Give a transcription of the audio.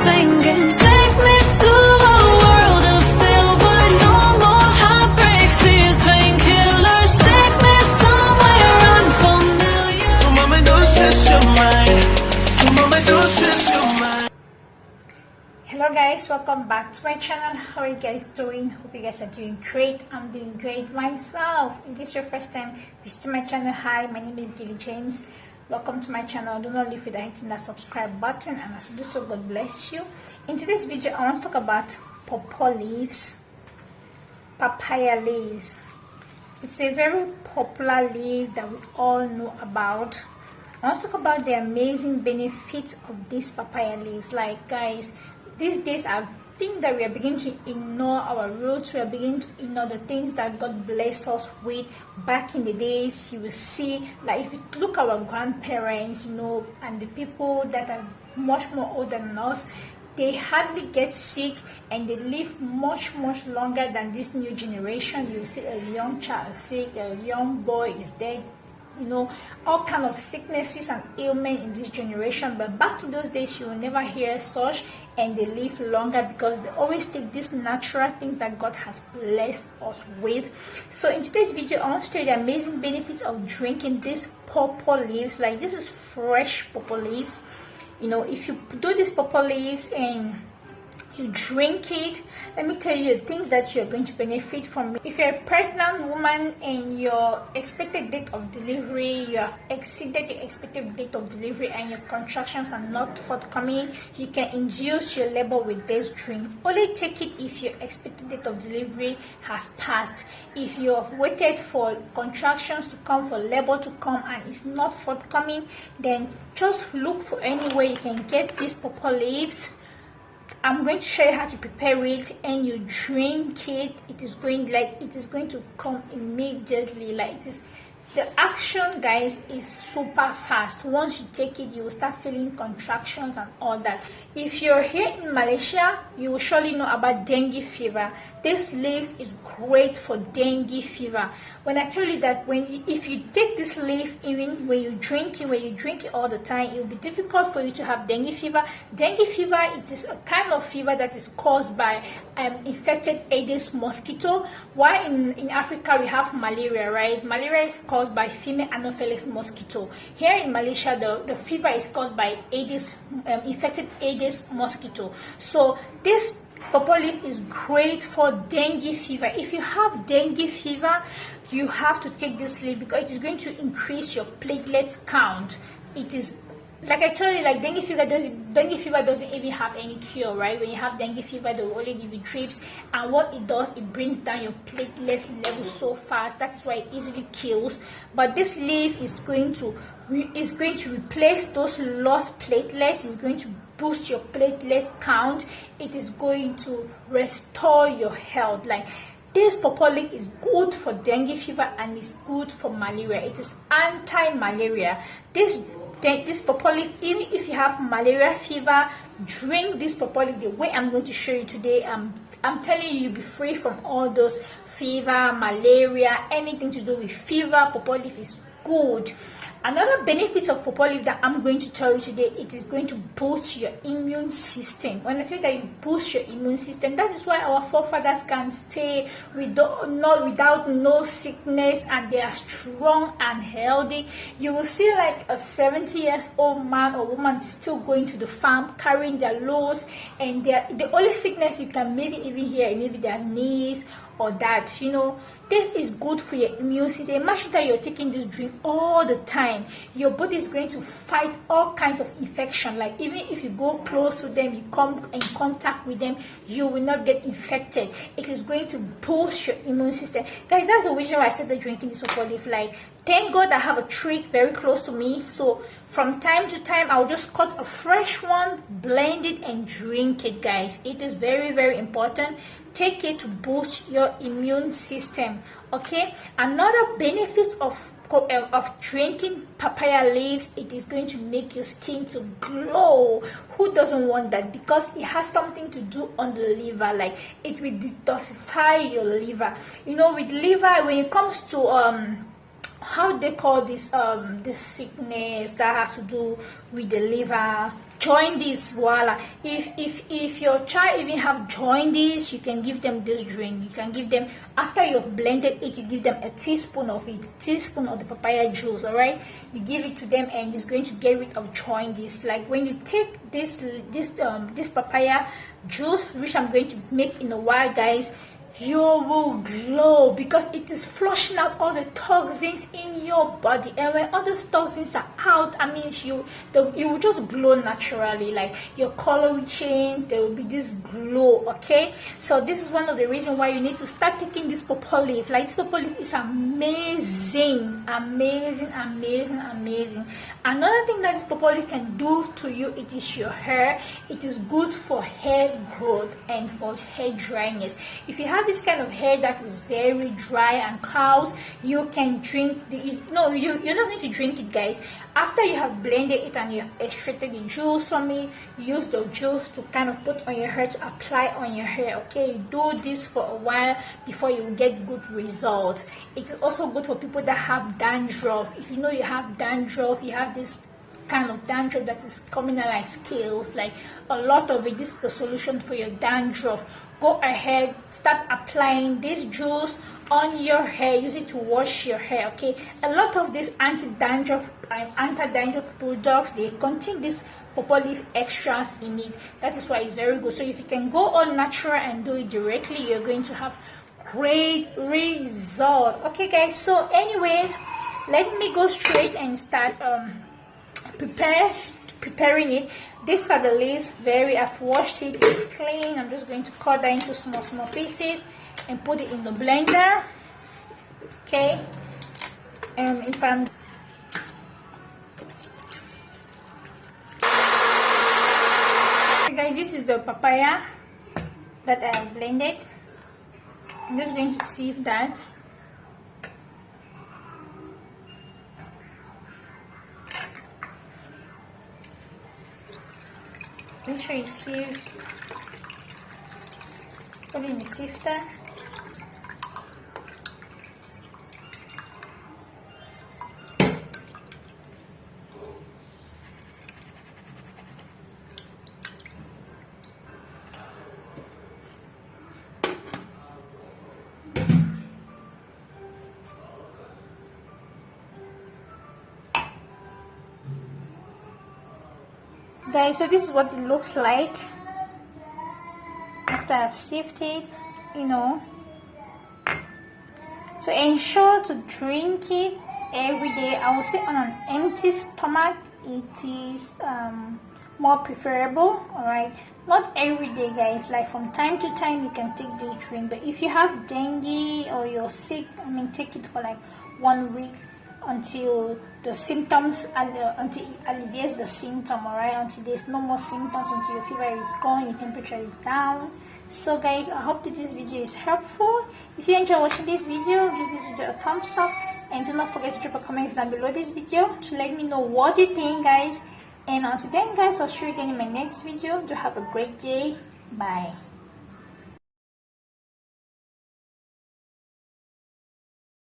sinking. Take me to a world of silver. No more heartbreak, tears, painkillers. Take me somewhere unfamiliar. So mama, don't stress your mind. So mama, don't stress your mind. Hello guys, welcome back to my channel. How are you guys doing? Hope you guys are doing great. I'm doing great myself. If this is your first time visiting my channel, hi, my name is Gilly James. Welcome to my channel. Do not leave without hitting that subscribe button, and as you do so, God bless you. In today's video, I want to talk about pawpaw leaves, papaya leaves. It's a very popular leaf that we all know about. I want to talk about the amazing benefits of these papaya leaves. Like guys, these days I think that we are beginning to ignore our roots. We are beginning to ignore the things that God blessed us with back in the days. You will see, like if you look at our grandparents, you know, and the people that are much more older than us, they hardly get sick and they live much longer than this new generation. You see a young child sick, a young boy is dead, you know, all kind of sicknesses and ailments in this generation. But back in those days, you will never hear such, and they live longer because they always take these natural things that God has blessed us with. So in today's video, I want to show you the amazing benefits of drinking these pawpaw leaves. Like, this is fresh pawpaw leaves. You know, if you do these pawpaw leaves and you drink it, let me tell you the things that you're going to benefit from. If you're a pregnant woman and your expected date of delivery, you have exceeded your expected date of delivery and your contractions are not forthcoming, you can induce your labor with this drink. Only take it if your expected date of delivery has passed. If you have waited for contractions to come, for labor to come, and it's not forthcoming, then just look for any way you can get these pawpaw leaves. I'm going to show you how to prepare it, and you drink it. It is going to come immediately. Like this, the action, guys, is super fast. Once you take it, you will start feeling contractions and all that. If you're here in Malaysia, you will surely know about dengue fever. This leaf is great for dengue fever. When I tell you that if you take this leaf, even when you drink it all the time, it will be difficult for you to have dengue fever. Dengue fever, it is a kind of fever that is caused by infected Aedes mosquito. While in Africa we have malaria, right? Malaria is caused by female Anopheles mosquito. Here in Malaysia, the fever is caused by Aedes, infected Aedes mosquito. So this pawpaw leaf is great for dengue fever. If you have dengue fever, you have to take this leaf because it is going to increase your platelets count. It is, like I told you, like dengue fever doesn't even have any cure, right? When you have dengue fever, they will only give you drips, and what it does, it brings down your platelets level so fast. That is why it easily kills. But this leaf is going to replace those lost platelets. It's going to boost your platelets count. It is going to restore your health. Like, this pawpaw leaf is good for dengue fever and it's good for malaria. It is anti-malaria. This pawpaw leaf, even if you have malaria fever, drink this pawpaw leaf the way I'm going to show you today. I'm telling you, you'll be free from all those fever, malaria, anything to do with fever. Pawpaw leaf is good. Another benefit of pawpaw leaf that I'm going to tell you today, it is going to boost your immune system. When I tell you that you boost your immune system, that is why our forefathers can stay without no sickness, and they are strong and healthy. You will see like a 70-year-old man or woman still going to the farm, carrying their loads, and the only sickness you can maybe even hear, maybe their knees or that, you know. This is good for your immune system. Imagine that you're taking this drink all the time. Your body is going to fight all kinds of infection. Like, even if you go close to them, you come in contact with them, you will not get infected. It is going to boost your immune system. Guys, that's the reason why I started drinking this pawpaw leaf. Like, thank God I have a tree very close to me. So from time to time, I'll just cut a fresh one, blend it, and drink it, guys. It is very important. Take it to boost your immune system. Okay, another benefit of drinking papaya leaves, it is going to make your skin to glow. Who doesn't want that? Because it has something to do on the liver. Like, it will detoxify your liver. You know, with liver, when it comes to how they call this this sickness that has to do with the liver, jaundice, voila. If your child even have jaundice, you can give them this drink. You can give them, after you've blended it, you give them a teaspoon of it, teaspoon of the papaya juice. All right, you give it to them, and it's going to get rid of jaundice. Like when you take this papaya juice, which I'm going to make in a while, guys, you will glow because it is flushing out all the toxins in your body. And when all those toxins are out, I mean, you will just glow naturally. Like your color will change, there will be this glow. Okay, so this is one of the reasons why you need to start taking this pawpaw leaf. Like this pawpaw leaf is amazing, amazing, amazing, amazing. Another thing that this pawpaw leaf can do to you, it is your hair. It is good for hair growth and for hair dryness. If you have this kind of hair that is very dry and coarse, you can drink you're not going to drink it, guys. After you have blended it and you have extracted the juice from it, use the juice to kind of put on your hair, to apply on your hair. Okay, you do this for a while before you get good results. It's also good for people that have dandruff. If you know you have dandruff, you have this kind of dandruff that is coming out like scales, like a lot of it, this is the solution for your dandruff. Go ahead, start applying this juice on your hair. Use it to wash your hair. Okay, a lot of these anti-dandruff products, they contain this pawpaw leaf extras in it. That is why it's very good. So if you can go all natural and do it directly, you're going to have great result. Okay guys, so anyways, let me go straight and start preparing it. These are the leaves. I've washed it, it's clean. I'm just going to cut that into small pieces and put it in the blender. Okay, if I'm okay, guys, this is the papaya that I have blended. I'm just going to sieve that. Make sure you sieve, put it in the sifter. Guys, so this is what it looks like after I've sifted, you know. So ensure to drink it every day. I would say on an empty stomach it is more preferable. All right, not every day, guys. Like from time to time you can take this drink, but if you have dengue or you're sick, I mean, take it for like 1 week until the symptoms, until it alleviates the symptom. All right, until there's no more symptoms, until your fever is gone, your temperature is down. So guys, I hope that this video is helpful. If you enjoy watching this video, give this video a thumbs up, and do not forget to drop a comment down below this video to let me know what you think, guys. And until then, guys, I'll see you again in my next video. Do have a great day. Bye.